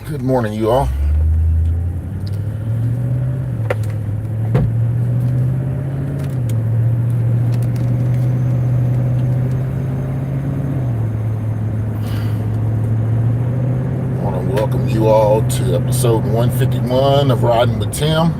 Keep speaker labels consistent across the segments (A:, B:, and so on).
A: Good morning, you all. I want to welcome you all to episode 151 of Riding with Tim.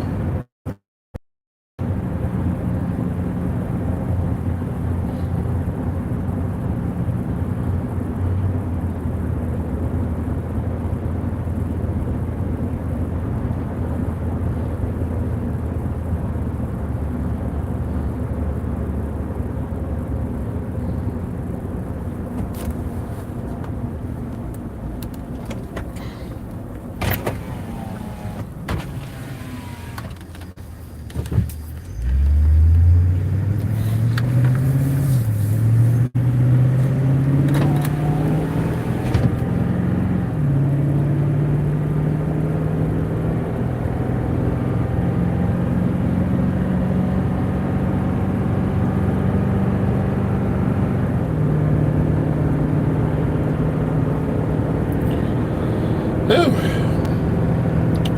A: Whew.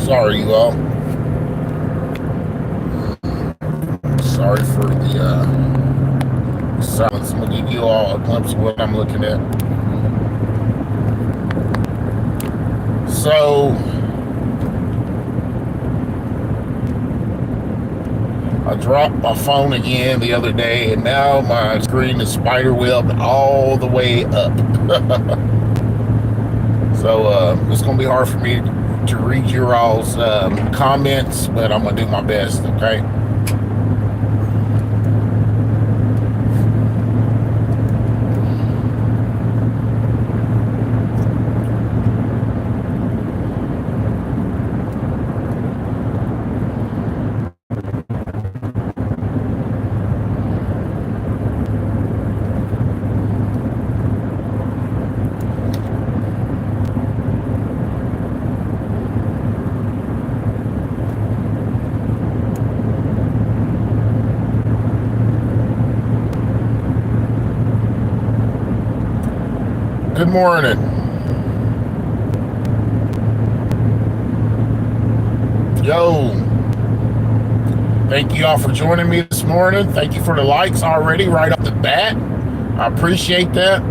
A: Sorry, you all. Sorry for the silence. I'm going to give you all a glimpse of what I'm looking at. So, I dropped my phone again the other day, and now my screen is spiderwebbed all the way up. So it's going to be hard for me to read your all's comments, but I'm going to do my best, okay? Good morning. Yo. Thank you all for joining me this morning. Thank you for the likes already right off the bat. I appreciate that.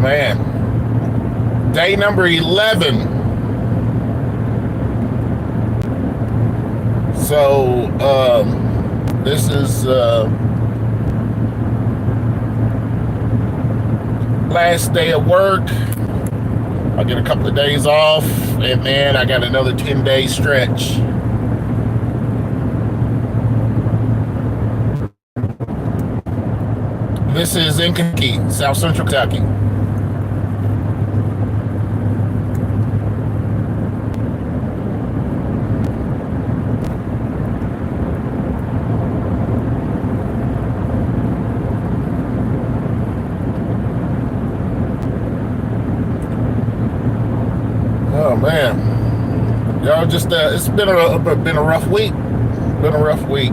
A: Man. Day number 11. So, this is last day of work. I get a couple of days off, and then I got another 10-day stretch. This is in Kentucky, South Central Kentucky. Oh man, y'all just it's been a rough week. Been a rough week.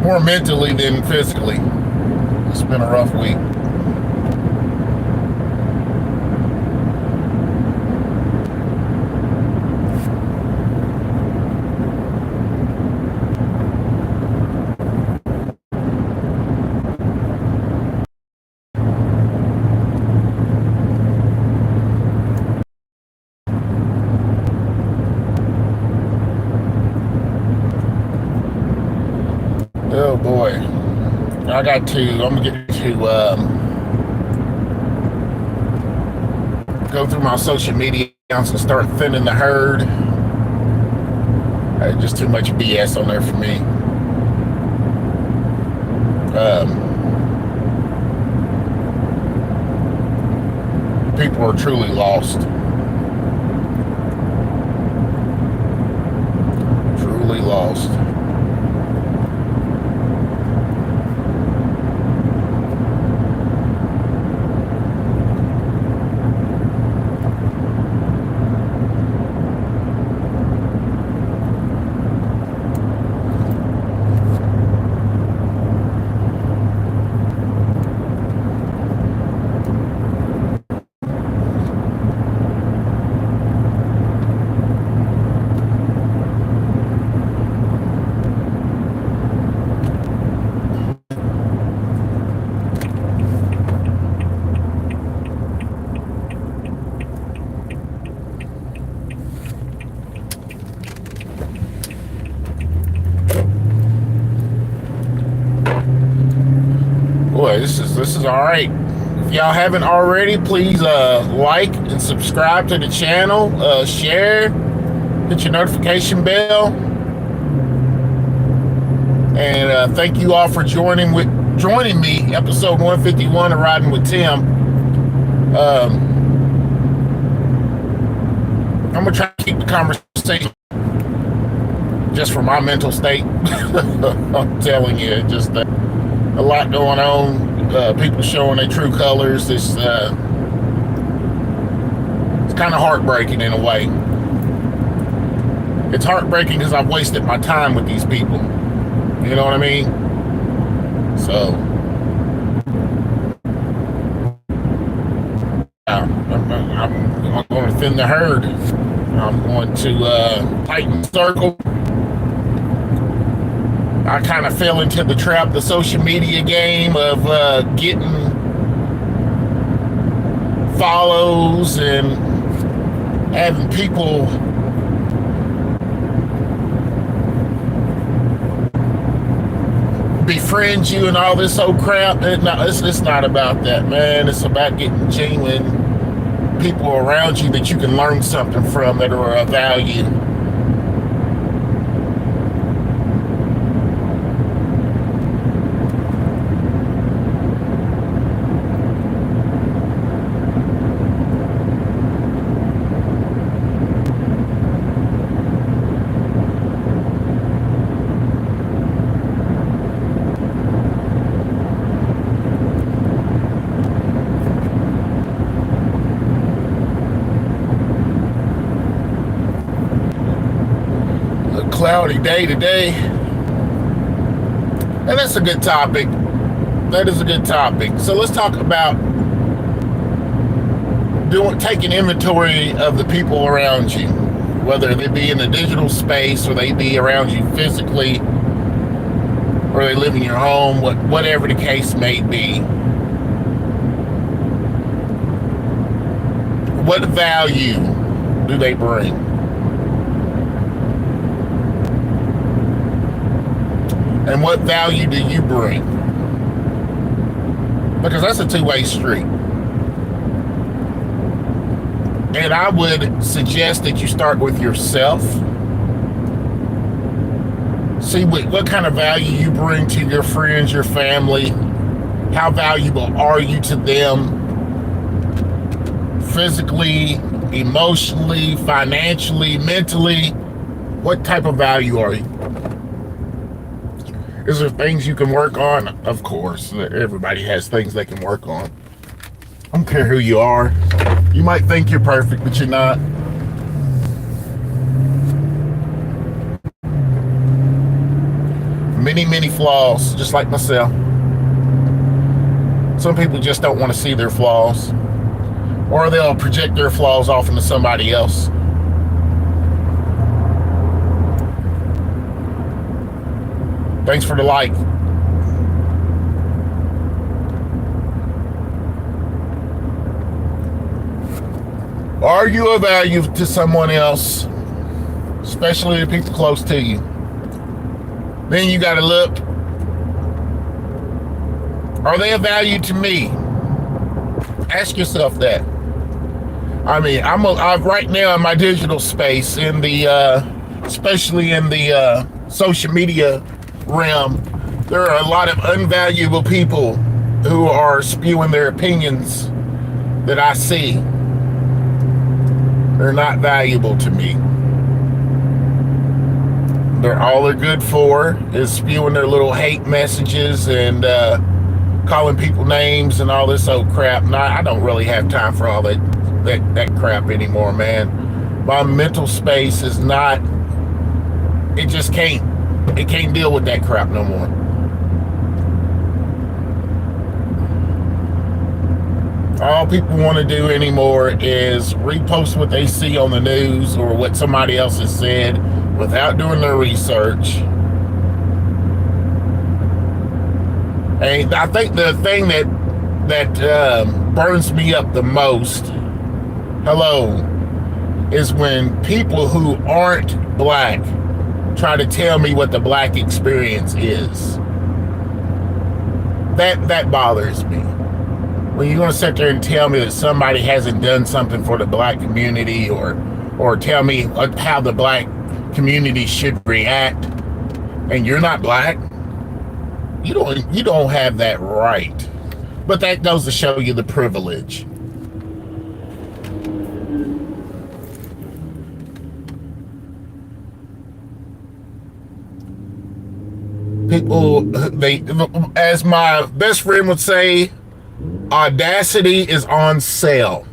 A: More mentally than physically. It's been a rough week. Oh boy, I'm gonna get to go through my social media accounts and start thinning the herd. Just too much BS on there for me. People are truly lost. Truly lost. this is all right. If y'all haven't already, please like and subscribe to the channel, share, hit your notification bell, and thank you all for joining me, episode 151 of Riding with Tim. I'm gonna try to keep the conversation just for my mental state. I'm telling you, just a lot going on. People showing their true colors. It's kind of heartbreaking in a way. It's heartbreaking because I've wasted my time with these people. You know what I mean? So I'm going to thin the herd. I'm going to tighten the circle. I kind of fell into the trap, the social media game of getting follows and having people befriend you and all this old crap. It's not about that, man. It's about getting genuine people around you that you can learn something from, that are of value. Cloudy day today, and that's a good topic. That is a good topic. So let's talk about taking inventory of the people around you, whether they be in the digital space or they be around you physically, or they live in your home, whatever the case may be. What value do they bring? And what value do you bring? Because that's a two-way street. And I would suggest that you start with yourself. See what kind of value you bring to your friends, your family. How valuable are you to them? Physically, emotionally, financially, mentally. What type of value are you? Is there things you can work on? Of course. Everybody has things they can work on. I don't care who you are. You might think you're perfect, but you're not. Many, many flaws, just like myself. Some people just don't want to see their flaws. Or they'll project their flaws off into somebody else. Thanks for the like. Are you of value to someone else, especially the people close to you? Then you got to look. Are they of value to me? Ask yourself that. I mean, I'm right now in my digital space, in the especially in the social media realm, there are a lot of unvaluable people who are spewing their opinions that I see. They're not valuable to me. All they're good for is spewing their little hate messages and calling people names and all this old crap. And I don't really have time for all that crap anymore, man. My mental space is not, it just can't. It can't deal with that crap no more. All people want to do anymore is repost what they see on the news or what somebody else has said without doing their research. And I think the thing that burns me up the most, is when people who aren't black try to tell me what the black experience is. That bothers me. When you're going to sit there and tell me that somebody hasn't done something for the black community, or tell me how the black community should react, and you're not black, you don't have that right. But that goes to show you the privilege. People, they, as my best friend would say, Audacity is on sale,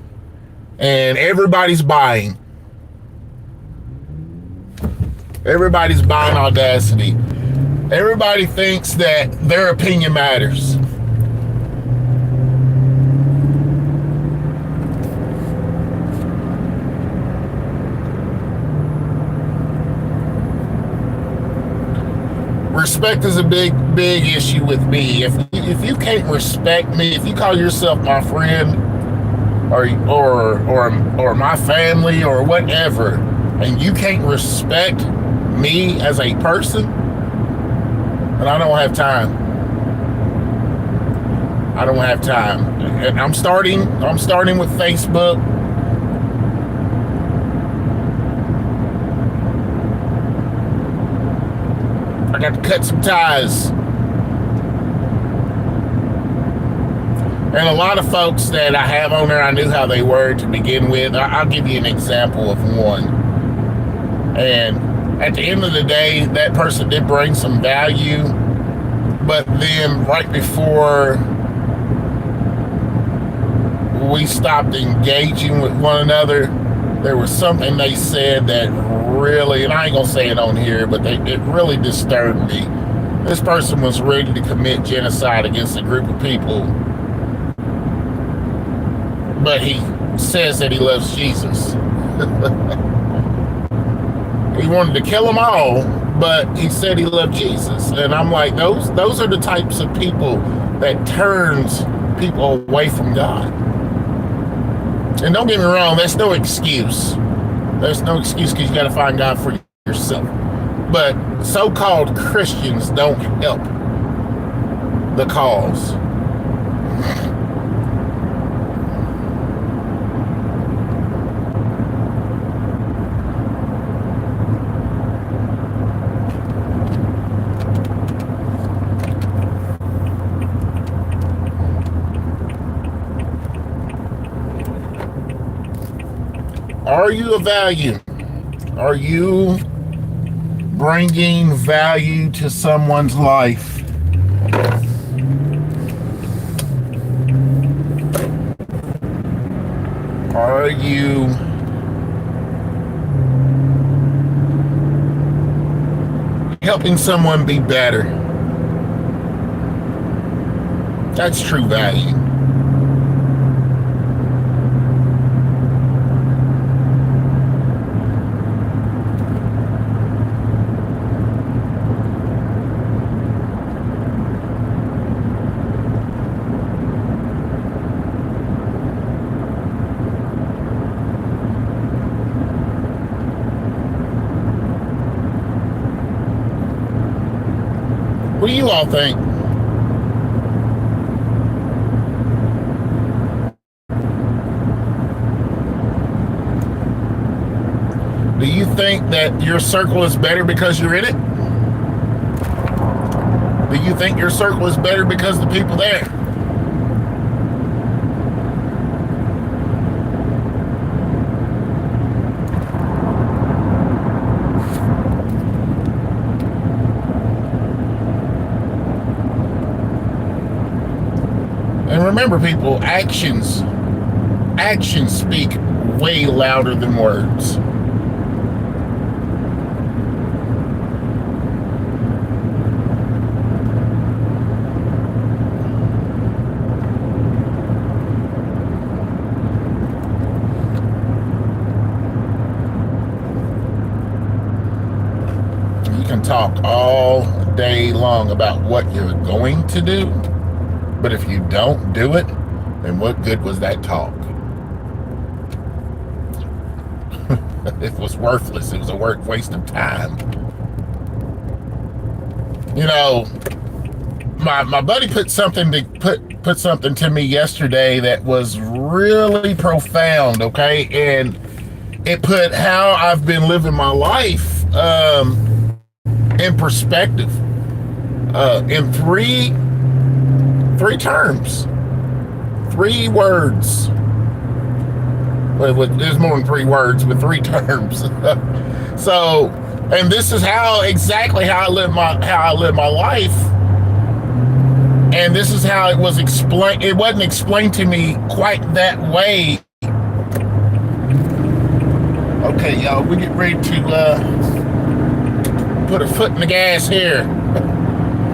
A: and everybody's buying. Everybody's buying Audacity. Everybody thinks that their opinion matters. Respect is a big issue with me. If you can't respect me, if you call yourself my friend or my family or whatever, and you can't respect me as a person, then I don't have time. I don't have time. And I'm starting with Facebook. I got to cut some ties. And a lot of folks that I have on there, I knew how they were to begin with. I'll give you an example of one. And at the end of the day, that person did bring some value. But then right before we stopped engaging with one another, there was something they said that really, and I ain't gonna say it on here, but it really disturbed me. This person was ready to commit genocide against a group of people, but he says that he loves Jesus. He wanted to kill them all, but he said he loved Jesus. And I'm like, those are the types of people that turns people away from God. And don't get me wrong, that's no excuse. There's no excuse, because you got to find God for yourself. But so-called Christians don't help the cause. Are you of value? Are you bringing value to someone's life? Are you helping someone be better? That's true value. What do you all think? Do you think that your circle is better because you're in it? Do you think your circle is better because the people there? And remember, people, actions speak way louder than words. You can talk all day long about what you're going to do, but if you don't do it, then what good was that talk? It was worthless. It was a waste of time. You know, my buddy put something to me yesterday that was really profound. Okay, and it put how I've been living my life in perspective. In three terms, 3 words. Well, there's more than 3 words, but 3 terms. So, and this is exactly how I live my life. And this is how it was explained. It wasn't explained to me quite that way. Okay, y'all, we get ready to put a foot in the gas here.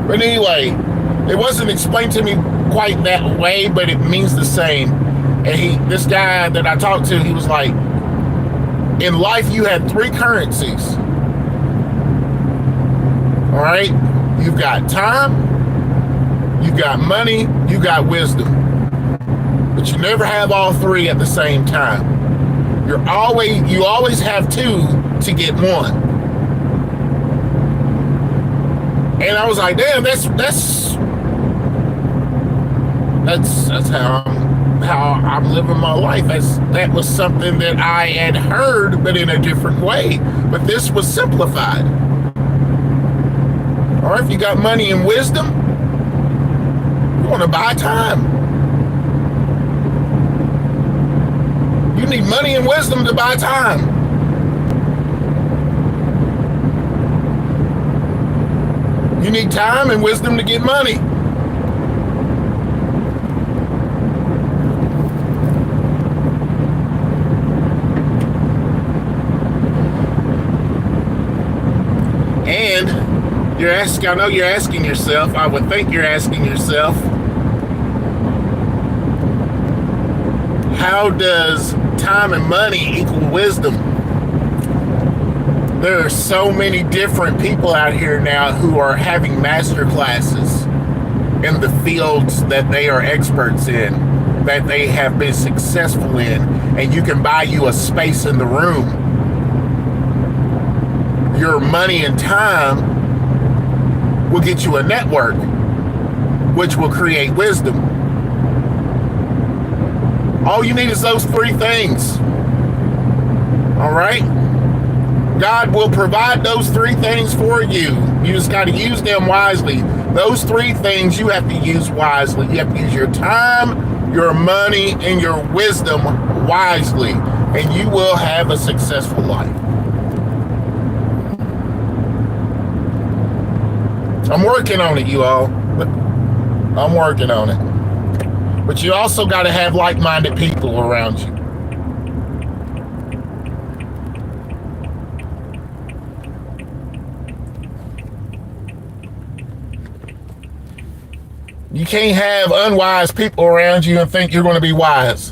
A: But anyway, it wasn't explained to me quite that way, but it means the same. And this guy that I talked to, he was like, in life you had 3 currencies. All right? You've got time, you've got money, you got wisdom. But you never have all 3 at the same time. You always have 2 to get 1. And I was like, damn, that's how I'm living my life. That was something that I had heard, but in a different way. But this was simplified. All right, if you got money and wisdom, you want to buy time. You need money and wisdom to buy time. You need time and wisdom to get money. And I know you're asking yourself, I would think you're asking yourself, how does time and money equal wisdom? There are so many different people out here now who are having master classes in the fields that they are experts in, that they have been successful in, and you can buy you a space in the room. Your money and time will get you a network, which will create wisdom. All you need is those 3 things. All right? God will provide those 3 things for you. You just got to use them wisely. Those 3 things you have to use wisely. You have to use your time, your money, and your wisdom wisely, and you will have a successful life. I'm working on it, you all. I'm working on it. But you also got to have like-minded people around you. You can't have unwise people around you and think you're going to be wise.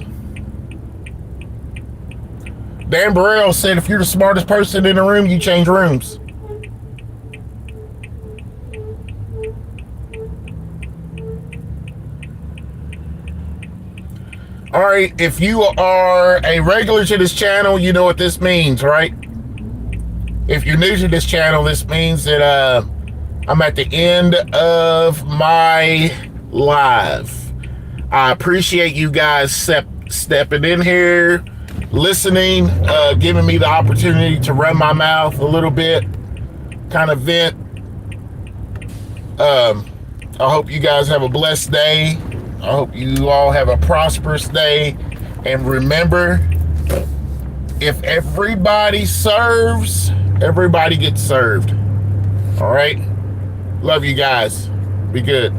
A: Dan Burrell said if you're the smartest person in the room, you change rooms. All right, if you are a regular to this channel, you know what this means, right? If you're new to this channel, this means that I'm at the end of my live. I appreciate you guys stepping in here, listening, giving me the opportunity to run my mouth a little bit, kind of vent. I hope you guys have a blessed day. I hope you all have a prosperous day. And remember, if everybody serves, everybody gets served. All right? Love you guys. Be good.